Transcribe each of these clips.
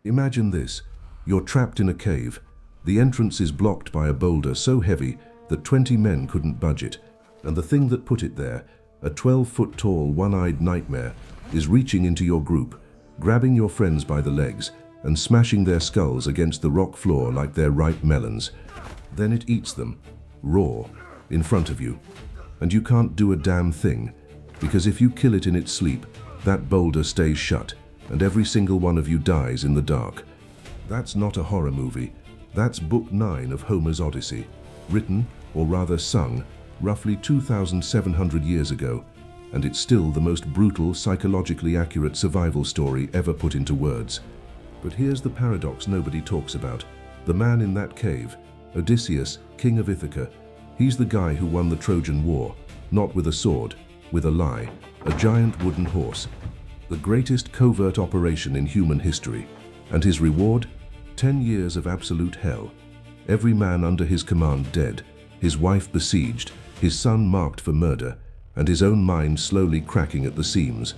Imagine this. You're trapped in a cave. The entrance is blocked by a boulder so heavy that 20 men couldn't budge it. And the thing that put it there, a 12-foot-tall, one-eyed nightmare, is reaching into your group, grabbing your friends by the legs and smashing their skulls against the rock floor like they're ripe melons. Then it eats them, raw, in front of you. And you can't do a damn thing, because if you kill it in its sleep, that boulder stays shut, and every single one of you dies in the dark. That's not a horror movie. That's Book 9 of Homer's Odyssey, written, or rather sung, roughly 2,700 years ago, and it's still the most brutal, psychologically accurate survival story ever put into words. But here's the paradox nobody talks about. The man in that cave, Odysseus, king of Ithaca, he's the guy who won the Trojan War, not with a sword, with a lie, a giant wooden horse. The greatest covert operation in human history. And his reward? 10 years of absolute hell. Every man under his command dead, his wife besieged, his son marked for murder, and his own mind slowly cracking at the seams.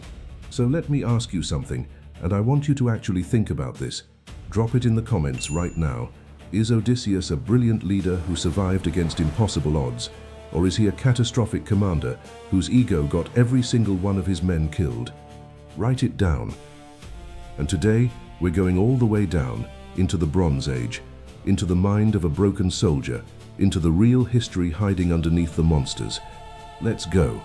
So let me ask you something, and I want you to actually think about this. Drop it in the comments right now. Is Odysseus a brilliant leader who survived against impossible odds? Or is he a catastrophic commander whose ego got every single one of his men killed? Write it down. And today, we're going all the way down, into the Bronze Age, into the mind of a broken soldier, into the real history hiding underneath the monsters. Let's go.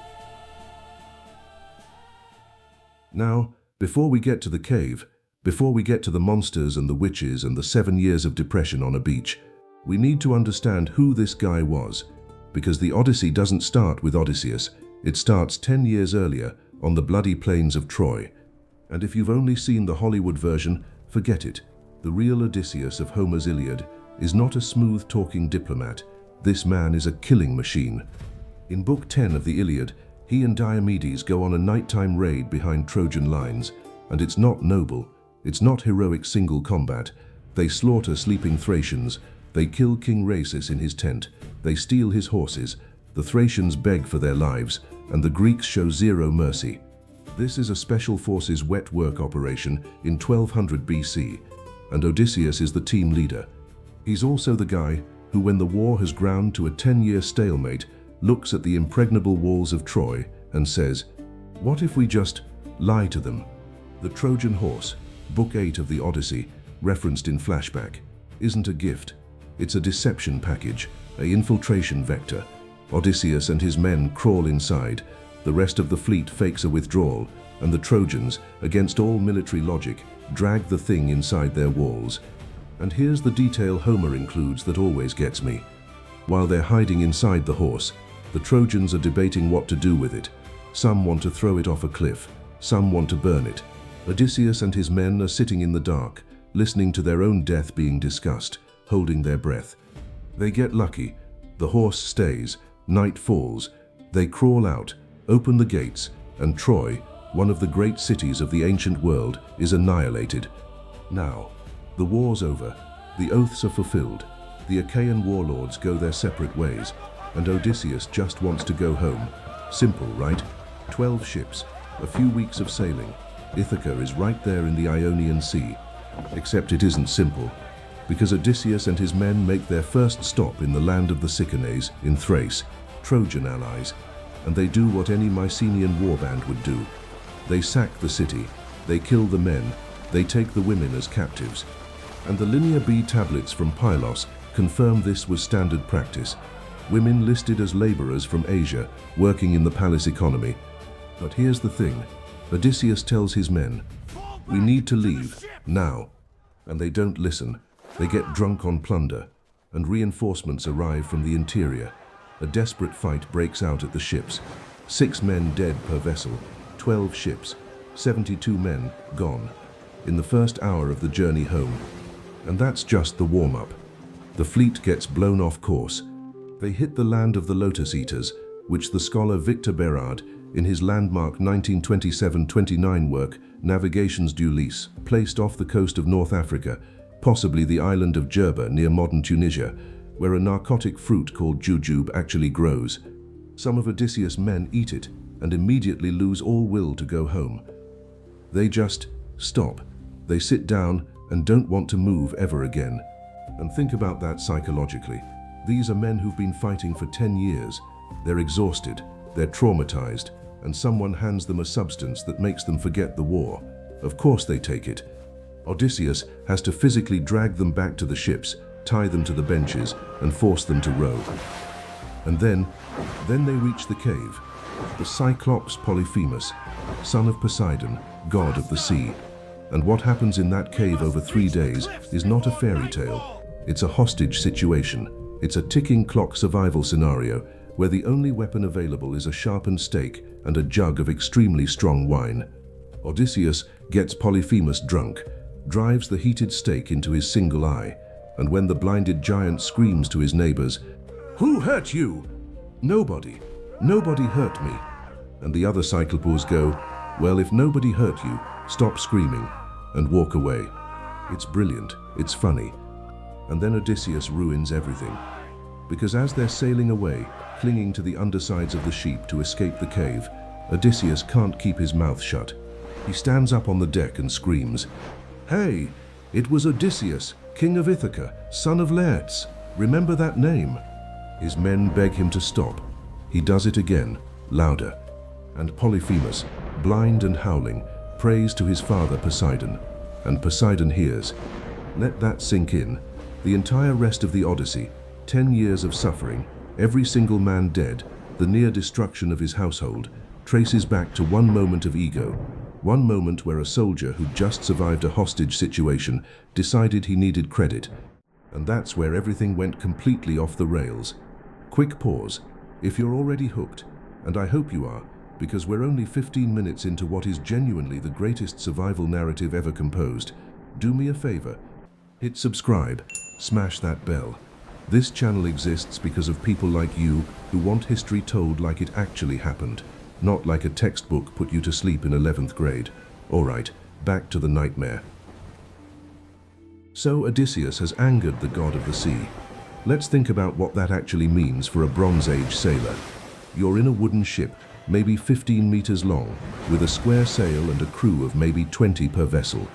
Now, before we get to the cave, before we get to the monsters and the witches and the 7 years of depression on a beach, we need to understand who this guy was, because the Odyssey doesn't start with Odysseus. It starts 10 years earlier, on the bloody plains of Troy. And if you've only seen the Hollywood version, forget it. The real Odysseus of Homer's Iliad is not a smooth-talking diplomat. This man is a killing machine. In Book 10 of the Iliad, he and Diomedes go on a nighttime raid behind Trojan lines, and it's not noble, it's not heroic single combat. They slaughter sleeping Thracians, they kill King Rhasis in his tent, they steal his horses, the Thracians beg for their lives, and the Greeks show zero mercy. This is a special forces wet work operation in 1200 BC, and Odysseus is the team leader. He's also the guy who, when the war has ground to a 10-year stalemate, looks at the impregnable walls of Troy and says, "What if we just lie to them?" The Trojan horse, Book 8 of the Odyssey, referenced in flashback, isn't a gift. It's a deception package, an infiltration vector. Odysseus and his men crawl inside. The rest of the fleet fakes a withdrawal, and the Trojans, against all military logic, drag the thing inside their walls. And here's the detail Homer includes that always gets me. While they're hiding inside the horse, the Trojans are debating what to do with it. Some want to throw it off a cliff, some want to burn it. Odysseus and his men are sitting in the dark, listening to their own death being discussed, holding their breath. They get lucky. The horse stays, night falls. They crawl out, open the gates, and Troy, one of the great cities of the ancient world, is annihilated. Now, the war's over, the oaths are fulfilled, the Achaean warlords go their separate ways, and Odysseus just wants to go home. Simple, right? 12 ships, a few weeks of sailing. Ithaca is right there in the Ionian Sea. Except it isn't simple, because Odysseus and his men make their first stop in the land of the Cyclones, in Thrace, Trojan allies, and they do what any Mycenaean warband would do. They sack the city, they kill the men, they take the women as captives. And the Linear B tablets from Pylos confirm this was standard practice. Women listed as laborers from Asia, working in the palace economy. But here's the thing. Odysseus tells his men, "We need to leave, now." And they don't listen. They get drunk on plunder, and reinforcements arrive from the interior. A desperate fight breaks out at the ships. 6 men dead per vessel, 12 ships, 72 men gone, in the first hour of the journey home. And that's just the warm-up. The fleet gets blown off course. They hit the land of the Lotus Eaters, which the scholar Victor Berard, in his landmark 1927-29 work, Navigations du Lys, placed off the coast of North Africa, possibly the island of Jerba near modern Tunisia, where a narcotic fruit called jujube actually grows. Some of Odysseus' men eat it and immediately lose all will to go home. They just stop. They sit down and don't want to move ever again. And think about that psychologically. These are men who've been fighting for 10 years. They're exhausted, they're traumatized, and someone hands them a substance that makes them forget the war. Of course they take it. Odysseus has to physically drag them back to the ships, tie them to the benches, and force them to row. And then they reach the cave. The Cyclops Polyphemus, son of Poseidon, god of the sea. And what happens in that cave over 3 days is not a fairy tale. It's a hostage situation. It's a ticking clock survival scenario where the only weapon available is a sharpened stake and a jug of extremely strong wine. Odysseus gets Polyphemus drunk, drives the heated stake into his single eye, and when the blinded giant screams to his neighbors, "Who hurt you?" "Nobody. Nobody hurt me." And the other Cyclopes go, "Well, if nobody hurt you, stop screaming," and walk away. It's brilliant, it's funny. And then Odysseus ruins everything. Because as they're sailing away, clinging to the undersides of the sheep to escape the cave, Odysseus can't keep his mouth shut. He stands up on the deck and screams, "Hey, it was Odysseus, king of Ithaca, son of Laertes. Remember that name?" His men beg him to stop. He does it again, louder. And Polyphemus, blind and howling, prays to his father Poseidon. And Poseidon hears. Let that sink in. The entire rest of the Odyssey, 10 years of suffering, every single man dead, the near destruction of his household, traces back to one moment of ego. One moment where a soldier who'd just survived a hostage situation decided he needed credit. And that's where everything went completely off the rails. Quick pause. If you're already hooked, and I hope you are, because we're only 15 minutes into what is genuinely the greatest survival narrative ever composed, do me a favor. Hit subscribe, smash that bell. This channel exists because of people like you who want history told like it actually happened, not like a textbook put you to sleep in 11th grade. Alright, back to the nightmare. So Odysseus has angered the god of the sea. Let's think about what that actually means for a Bronze Age sailor. You're in a wooden ship, maybe 15 meters long, with a square sail and a crew of maybe 20 per vessel.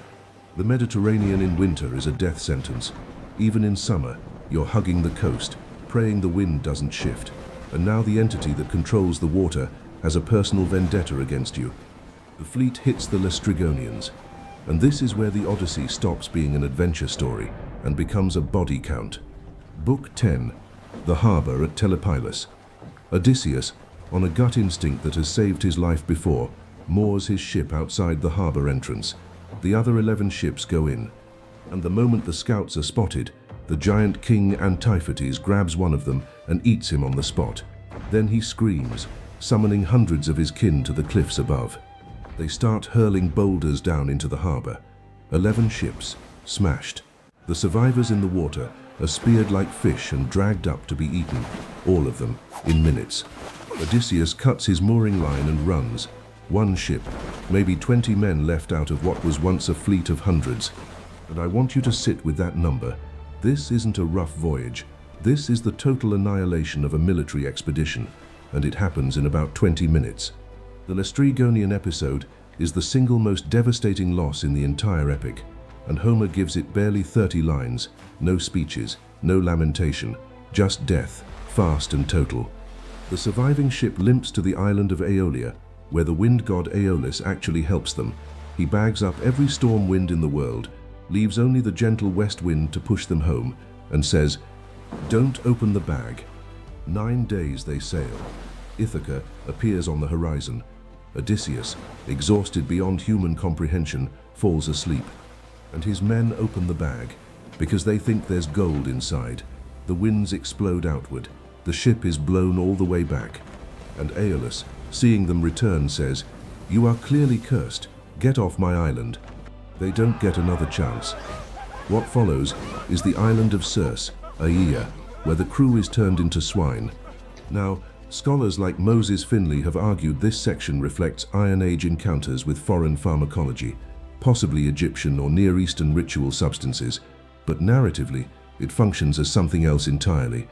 The Mediterranean in winter is a death sentence. Even in summer, you're hugging the coast, praying the wind doesn't shift. And now the entity that controls the water has a personal vendetta against you. The fleet hits the Laestrygonians. And this is where the Odyssey stops being an adventure story and becomes a body count. Book 10, The Harbor at Pylos. Odysseus, on a gut instinct that has saved his life before, moors his ship outside the harbor entrance. The other 11 ships go in. And the moment the scouts are spotted, the giant king Antiphates grabs one of them and eats him on the spot. Then he screams, summoning hundreds of his kin to the cliffs above. They start hurling boulders down into the harbor. 11 ships, smashed. The survivors in the water are speared like fish and dragged up to be eaten, all of them, in minutes. Odysseus cuts his mooring line and runs. One ship, maybe 20 men left out of what was once a fleet of hundreds. And I want you to sit with that number. This isn't a rough voyage. This is the total annihilation of a military expedition, and it happens in about 20 minutes. The Laestrygonian episode is the single most devastating loss in the entire epic, and Homer gives it barely 30 lines, no speeches, no lamentation, just death, fast and total. The surviving ship limps to the island of Aeolia, where the wind god Aeolus actually helps them. He bags up every storm wind in the world, leaves only the gentle west wind to push them home, and says, "Don't open the bag." 9 days they sail. Ithaca appears on the horizon. Odysseus, exhausted beyond human comprehension, falls asleep. And his men open the bag, because they think there's gold inside. The winds explode outward. The ship is blown all the way back. And Aeolus, seeing them return, says, "You are clearly cursed. Get off my island." They don't get another chance. What follows is the island of Circe, Aea, where the crew is turned into swine. Now, scholars like Moses Finley have argued this section reflects Iron Age encounters with foreign pharmacology, possibly Egyptian or Near Eastern ritual substances, but narratively, it functions as something else entirely.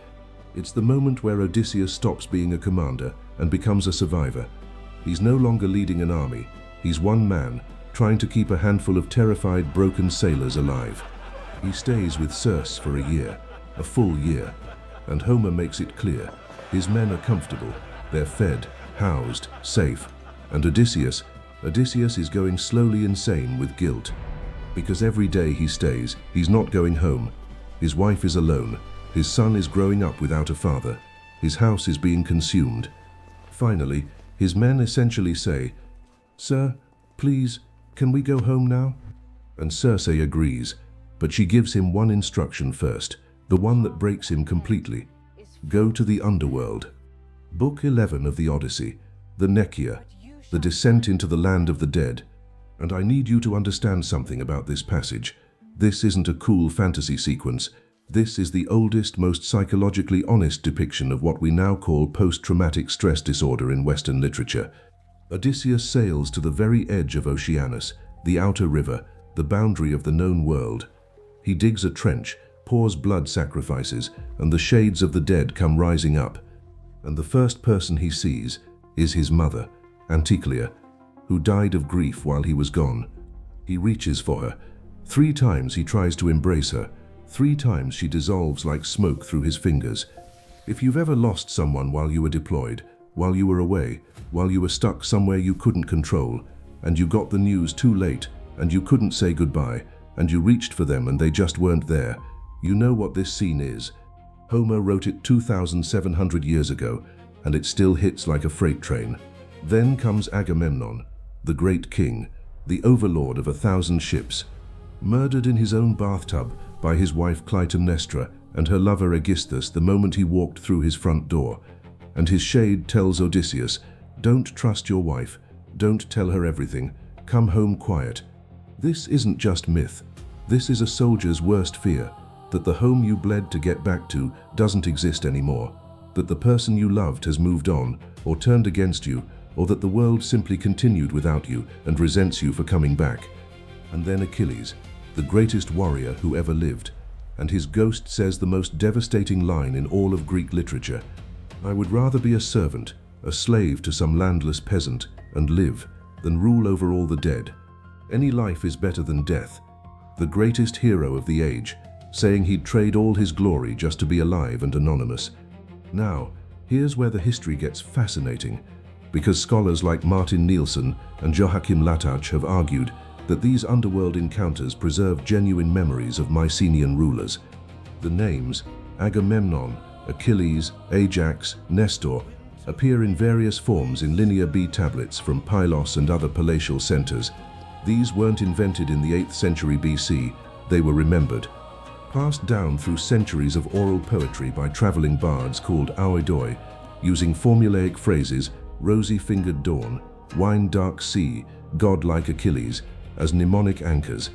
It's the moment where Odysseus stops being a commander and becomes a survivor. He's no longer leading an army. He's one man, trying to keep a handful of terrified, broken sailors alive. He stays with Circe for a year, a full year, and Homer makes it clear. His men are comfortable, they're fed, housed, safe, and Odysseus is going slowly insane with guilt. Because every day he stays, he's not going home. His wife is alone, his son is growing up without a father, his house is being consumed. Finally, his men essentially say, "Sir, please, can we go home now?" And Circe agrees, but she gives him one instruction first, the one that breaks him completely. Go to the Underworld. Book 11 of the Odyssey, the Nekia, the descent into the land of the dead. And I need you to understand something about this passage. This isn't a cool fantasy sequence. This is the oldest, most psychologically honest depiction of what we now call post-traumatic stress disorder in Western literature. Odysseus sails to the very edge of Oceanus, the outer river, the boundary of the known world. He digs a trench, pours blood sacrifices, and the shades of the dead come rising up. And the first person he sees is his mother, Anticlea, who died of grief while he was gone. He reaches for her. 3 times he tries to embrace her. 3 times she dissolves like smoke through his fingers. If you've ever lost someone while you were deployed, while you were away, while you were stuck somewhere you couldn't control, and you got the news too late, and you couldn't say goodbye, and you reached for them and they just weren't there, you know what this scene is. Homer wrote it 2,700 years ago, and it still hits like a freight train. Then comes Agamemnon, the great king, the overlord of 1,000 ships, murdered in his own bathtub by his wife Clytemnestra and her lover Aegisthus the moment he walked through his front door. And his shade tells Odysseus, "Don't trust your wife, don't tell her everything, come home quiet." This isn't just myth. This is a soldier's worst fear, that the home you bled to get back to doesn't exist anymore, that the person you loved has moved on or turned against you, or that the world simply continued without you and resents you for coming back. And then Achilles, the greatest warrior who ever lived, and his ghost says the most devastating line in all of Greek literature: "I would rather be a servant, a slave to some landless peasant, and live, than rule over all the dead. Any life is better than death." The greatest hero of the age, saying he'd trade all his glory just to be alive and anonymous. Now, here's where the history gets fascinating, because scholars like Martin Nielsen and Joachim Latacz have argued that these underworld encounters preserve genuine memories of Mycenaean rulers. The names Agamemnon, Achilles, Ajax, Nestor appear in various forms in Linear B tablets from Pylos and other palatial centers. These weren't invented in the 8th century BC, they were remembered. Passed down through centuries of oral poetry by traveling bards called oidoi, using formulaic phrases, rosy-fingered dawn, wine-dark sea, godlike Achilles, as mnemonic anchors.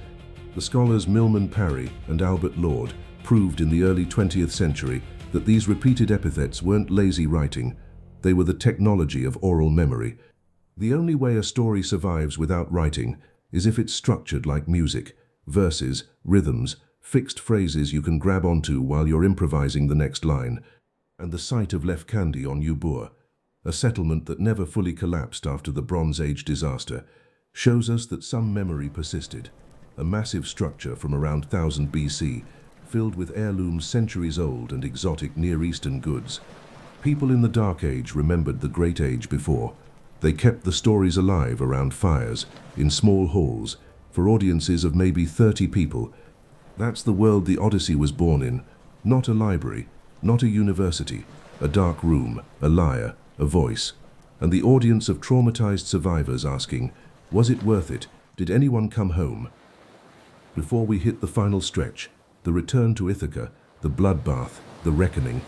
The scholars Milman Parry and Albert Lord proved in the early 20th century that these repeated epithets weren't lazy writing, they were the technology of oral memory. The only way a story survives without writing is if it's structured like music, verses, rhythms, fixed phrases you can grab onto while you're improvising the next line. And the site of Lefkandi on Uluburun, a settlement that never fully collapsed after the Bronze Age disaster, shows us that some memory persisted. A massive structure from around 1000 BC, filled with heirlooms centuries old and exotic Near Eastern goods. People in the Dark Age remembered the Great Age before. They kept the stories alive around fires, in small halls, for audiences of maybe 30 people. That's the world the Odyssey was born in. Not a library, not a university, a dark room, a lyre, a voice. And the audience of traumatized survivors asking, was it worth it? Did anyone come home? Before we hit the final stretch, the return to Ithaca, the bloodbath, the reckoning.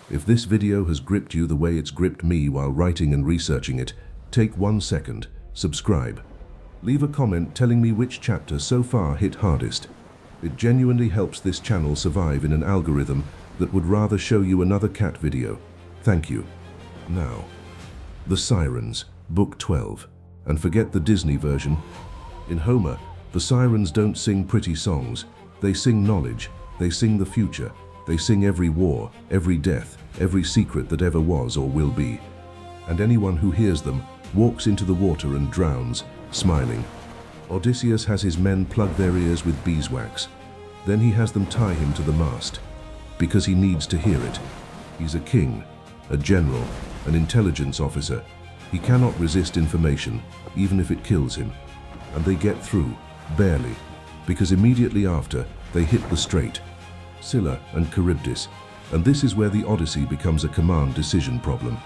If this video has gripped you the way it's gripped me while writing and researching it, take 1 second, subscribe. Leave a comment telling me which chapter so far hit hardest. It genuinely helps this channel survive in an algorithm that would rather show you another cat video. Thank you. Now, The Sirens, Book 12. And forget the Disney version. In Homer, the sirens don't sing pretty songs. They sing knowledge, they sing the future, they sing every war, every death, every secret that ever was or will be. And anyone who hears them walks into the water and drowns, smiling. Odysseus has his men plug their ears with beeswax. Then he has them tie him to the mast, because he needs to hear it. He's a king, a general, an intelligence officer. He cannot resist information, even if it kills him. And they get through, barely, because immediately after, they hit the strait, Scylla and Charybdis. And this is where the Odyssey becomes a command decision problem.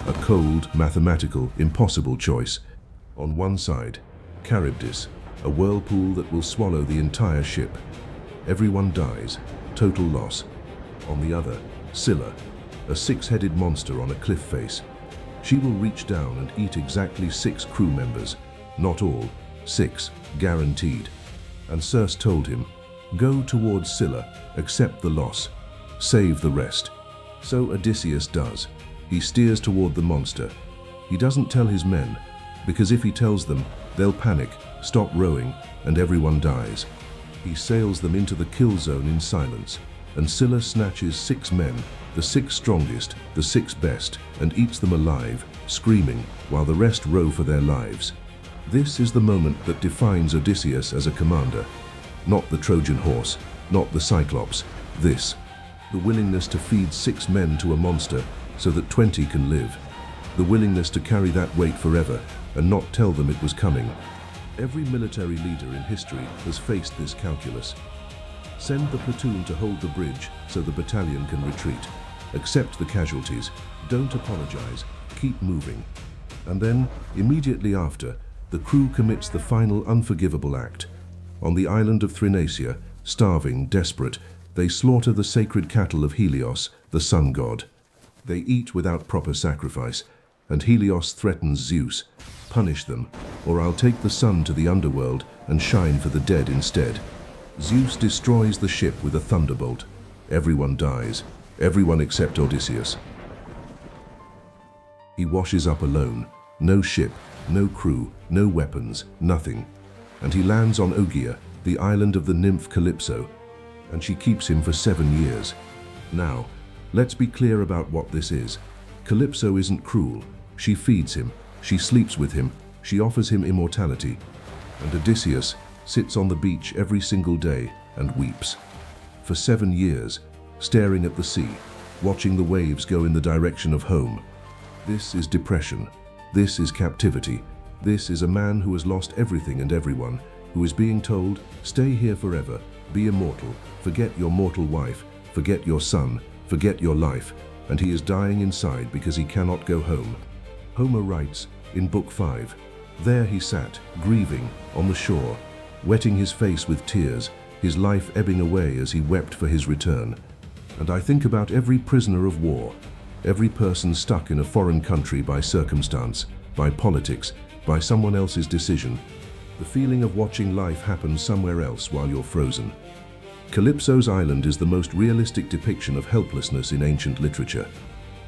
A cold, mathematical, impossible choice. On one side, Charybdis, a whirlpool that will swallow the entire ship. Everyone dies, total loss. On the other, Scylla, a six-headed monster on a cliff face. She will reach down and eat exactly 6 crew members. Not all, 6, guaranteed. And Circe told him, go towards Scylla, accept the loss, save the rest. So Odysseus does. He steers toward the monster. He doesn't tell his men, because if he tells them, they'll panic, stop rowing, and everyone dies. He sails them into the kill zone in silence, and Scylla snatches 6 men, the 6 strongest, the 6 best, and eats them alive, screaming, while the rest row for their lives. This is the moment that defines Odysseus as a commander. Not the Trojan horse, not the Cyclops. This, the willingness to feed 6 men to a monster so that 20 can live. The willingness to carry that weight forever and not tell them it was coming. Every military leader in history has faced this calculus. Send the platoon to hold the bridge so the battalion can retreat. Accept the casualties. Don't apologize. Keep moving. And then, immediately after, the crew commits the final unforgivable act. On the island of Thrinacia, starving, desperate, they slaughter the sacred cattle of Helios, the sun god. They eat without proper sacrifice, and Helios threatens Zeus. Punish them, or I'll take the sun to the underworld and shine for the dead instead. Zeus destroys the ship with a thunderbolt. Everyone dies, everyone except Odysseus. He washes up alone. No ship, no crew, no weapons, nothing. And he lands on Ogygia, the island of the nymph Calypso, and she keeps him for 7 years. Now, let's be clear about what this is. Calypso isn't cruel. She feeds him, she sleeps with him, she offers him immortality. And Odysseus sits on the beach every single day and weeps. For 7 years, staring at the sea, watching the waves go in the direction of home. This is depression. This is captivity. This is a man who has lost everything and everyone, who is being told, stay here forever, be immortal, forget your mortal wife, forget your son, forget your life, and he is dying inside because he cannot go home. Homer writes, in Book 5, there he sat, grieving, on the shore, wetting his face with tears, his life ebbing away as he wept for his return. And I think about every prisoner of war, every person stuck in a foreign country by circumstance, by politics, by someone else's decision. The feeling of watching life happen somewhere else while you're frozen. Calypso's island is the most realistic depiction of helplessness in ancient literature.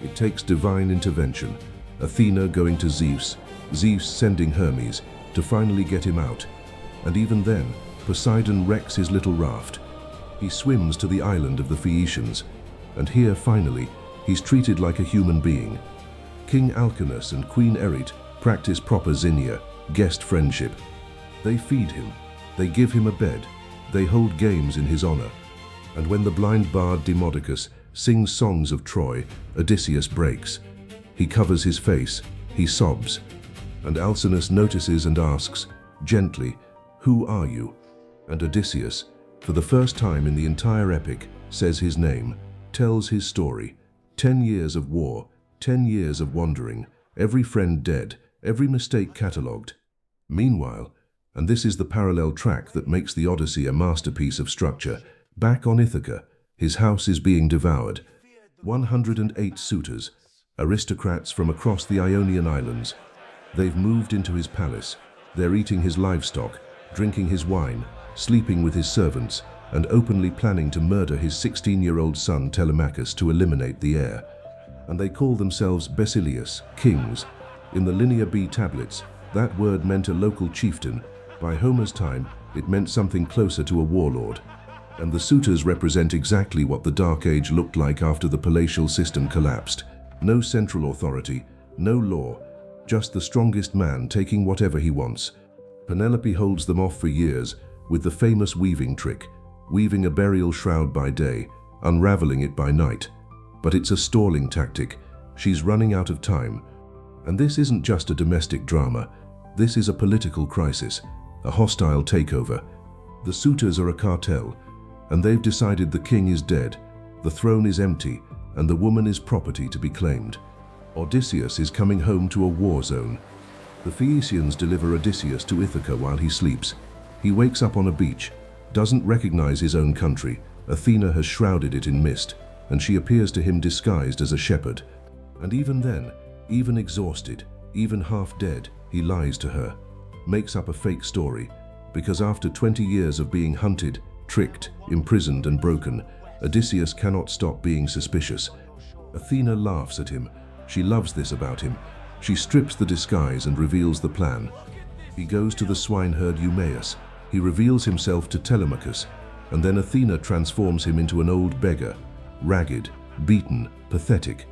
It takes divine intervention, Athena going to Zeus, Zeus sending Hermes to finally get him out. And even then, Poseidon wrecks his little raft. He swims to the island of the Phaeacians, and here finally, he's treated like a human being. King Alcinous and Queen Eryt practice proper xenia, guest friendship. They feed him, they give him a bed, they hold games in his honor. And when the blind bard Demodocus sings songs of Troy, Odysseus breaks. He covers his face, he sobs, and Alcinous notices and asks, gently, who are you? And Odysseus, for the first time in the entire epic, says his name, tells his story. 10 years of war, 10 years of wandering, every friend dead, every mistake catalogued. Meanwhile, and this is the parallel track that makes the Odyssey a masterpiece of structure, back on Ithaca, his house is being devoured. 108 suitors, aristocrats from across the Ionian Islands. They've moved into his palace. They're eating his livestock, drinking his wine, sleeping with his servants, and openly planning to murder his 16-year-old son Telemachus to eliminate the heir. And they call themselves Basileus, kings. In the Linear B tablets, that word meant a local chieftain. By Homer's time, it meant something closer to a warlord. And the suitors represent exactly what the Dark Age looked like after the palatial system collapsed. No central authority, no law, just the strongest man taking whatever he wants. Penelope holds them off for years with the famous weaving trick, weaving a burial shroud by day, unraveling it by night. But it's a stalling tactic. She's running out of time. And this isn't just a domestic drama. This is a political crisis, a hostile takeover. The suitors are a cartel, and they've decided the king is dead, the throne is empty, and the woman is property to be claimed. Odysseus is coming home to a war zone. The Phaeacians deliver Odysseus to Ithaca while he sleeps. He wakes up on a beach, doesn't recognize his own country. Athena has shrouded it in mist, and she appears to him disguised as a shepherd. And even then, even exhausted, even half dead, he lies to her, makes up a fake story, because after 20 years of being hunted, tricked, imprisoned and broken, Odysseus cannot stop being suspicious. Athena laughs at him. She loves this about him. She strips the disguise and reveals the plan. He goes to the swineherd Eumaeus. He reveals himself to Telemachus, and then Athena transforms him into an old beggar, ragged, beaten, pathetic.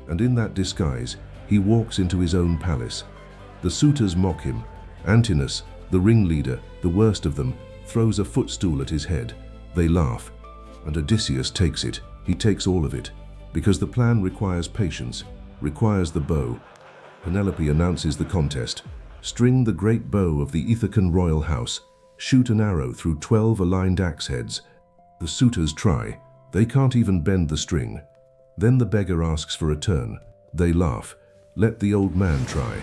And in that disguise, he walks into his own palace. The suitors mock him. Antinous, the ringleader, the worst of them, throws a footstool at his head. They laugh, and Odysseus takes it. He takes all of it, because the plan requires patience, requires the bow. Penelope announces the contest. String the great bow of the Ithacan royal house. Shoot an arrow through 12 aligned axe heads. The suitors try. They can't even bend the string. Then the beggar asks for a turn. They laugh. Let the old man try.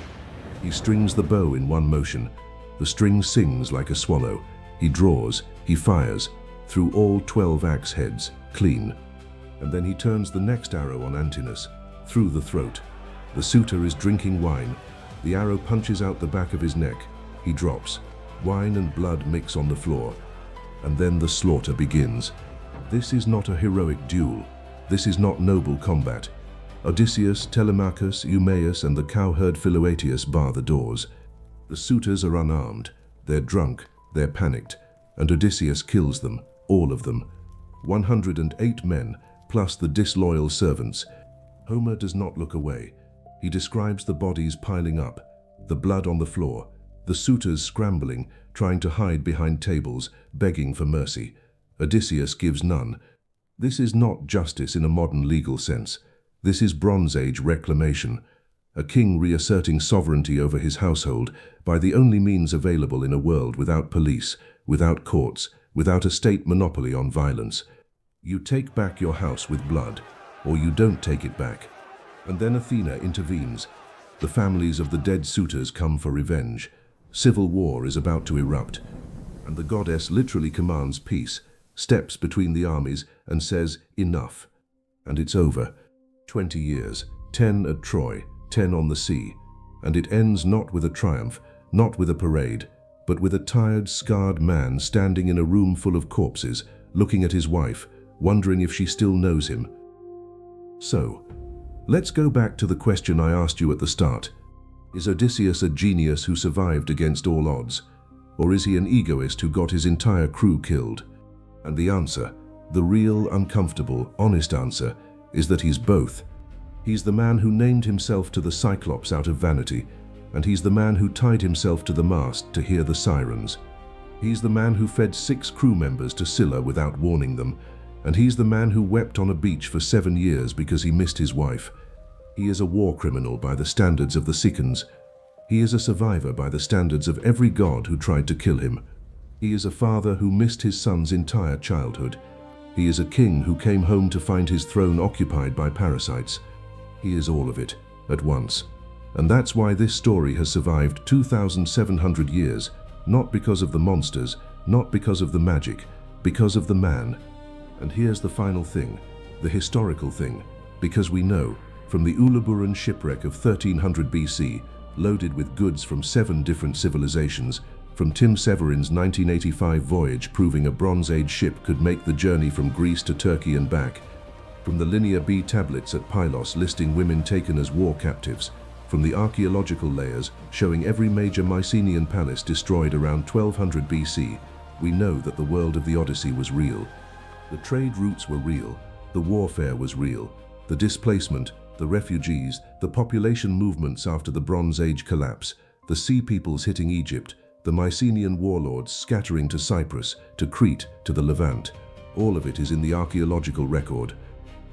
He strings the bow in one motion. The string sings like a swallow. He draws, he fires, through all 12 axe heads, clean. And then he turns the next arrow on Antinous, through the throat. The suitor is drinking wine. The arrow punches out the back of his neck. He drops. Wine and blood mix on the floor. And then the slaughter begins. This is not a heroic duel. This is not noble combat. Odysseus, Telemachus, Eumaeus, and the cowherd Philoetius bar the doors. The suitors are unarmed. They're drunk. They're panicked. And Odysseus kills them, all of them. 108 men, plus the disloyal servants. Homer does not look away. He describes the bodies piling up, the blood on the floor, the suitors scrambling, trying to hide behind tables, begging for mercy. Odysseus gives none. This is not justice in a modern legal sense. This is Bronze Age reclamation. A king reasserting sovereignty over his household by the only means available in a world without police, without courts, without a state monopoly on violence. You take back your house with blood, or you don't take it back. And then Athena intervenes. The families of the dead suitors come for revenge. Civil war is about to erupt, and the goddess literally commands peace, steps between the armies and says, enough. And it's over. 20 years, 10 at Troy, 10 on the sea. And it ends not with a triumph, not with a parade, but with a tired, scarred man standing in a room full of corpses, looking at his wife, wondering if she still knows him. So, let's go back to the question I asked you at the start. Is Odysseus a genius who survived against all odds? Or is he an egoist who got his entire crew killed? And the answer, the real, uncomfortable, honest answer, is that he's both. He's the man who named himself to the Cyclops out of vanity, and he's the man who tied himself to the mast to hear the sirens. He's the man who fed 6 crew members to Scylla without warning them, and he's the man who wept on a beach for 7 years because he missed his wife. He is a war criminal by the standards of the Sicans. He is a survivor by the standards of every god who tried to kill him. He is a father who missed his son's entire childhood. He is a king who came home to find his throne occupied by parasites. He is all of it, at once. And that's why this story has survived 2,700 years, not because of the monsters, not because of the magic, because of the man. And here's the final thing, the historical thing, because we know, from the Uluburun shipwreck of 1300 BC, loaded with goods from 7 different civilizations, from Tim Severin's 1985 voyage proving a Bronze Age ship could make the journey from Greece to Turkey and back, from the Linear B tablets at Pylos listing women taken as war captives, from the archaeological layers showing every major Mycenaean palace destroyed around 1200 BC, we know that the world of the Odyssey was real. The trade routes were real, the warfare was real, the displacement, the refugees, the population movements after the Bronze Age collapse, the sea peoples hitting Egypt, the Mycenaean warlords scattering to Cyprus, to Crete, to the Levant. All of it is in the archaeological record.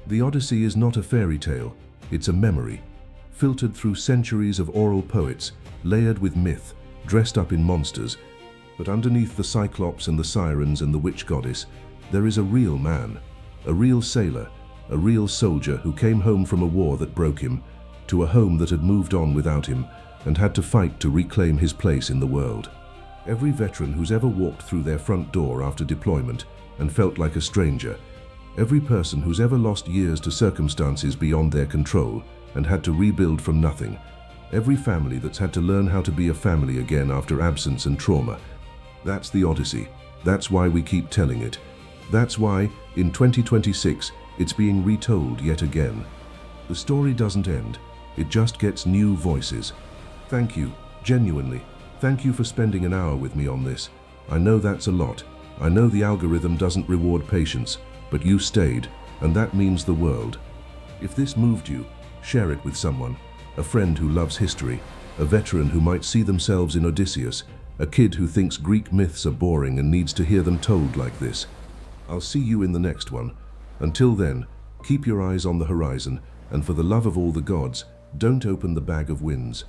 The Odyssey is not a fairy tale, it's a memory, filtered through centuries of oral poets, layered with myth, dressed up in monsters. But underneath the Cyclops and the Sirens and the witch goddess, there is a real man, a real sailor, a real soldier who came home from a war that broke him, to a home that had moved on without him and had to fight to reclaim his place in the world. Every veteran who's ever walked through their front door after deployment and felt like a stranger, every person who's ever lost years to circumstances beyond their control and had to rebuild from nothing, every family that's had to learn how to be a family again after absence and trauma. That's the Odyssey. That's why we keep telling it. That's why, in 2026, it's being retold yet again. The story doesn't end. It just gets new voices. Thank you, genuinely. Thank you for spending an hour with me on this. I know that's a lot. I know the algorithm doesn't reward patience, but you stayed, and that means the world. If this moved you, share it with someone, a friend who loves history, a veteran who might see themselves in Odysseus, a kid who thinks Greek myths are boring and needs to hear them told like this. I'll see you in the next one. Until then, keep your eyes on the horizon, and for the love of all the gods, don't open the bag of winds.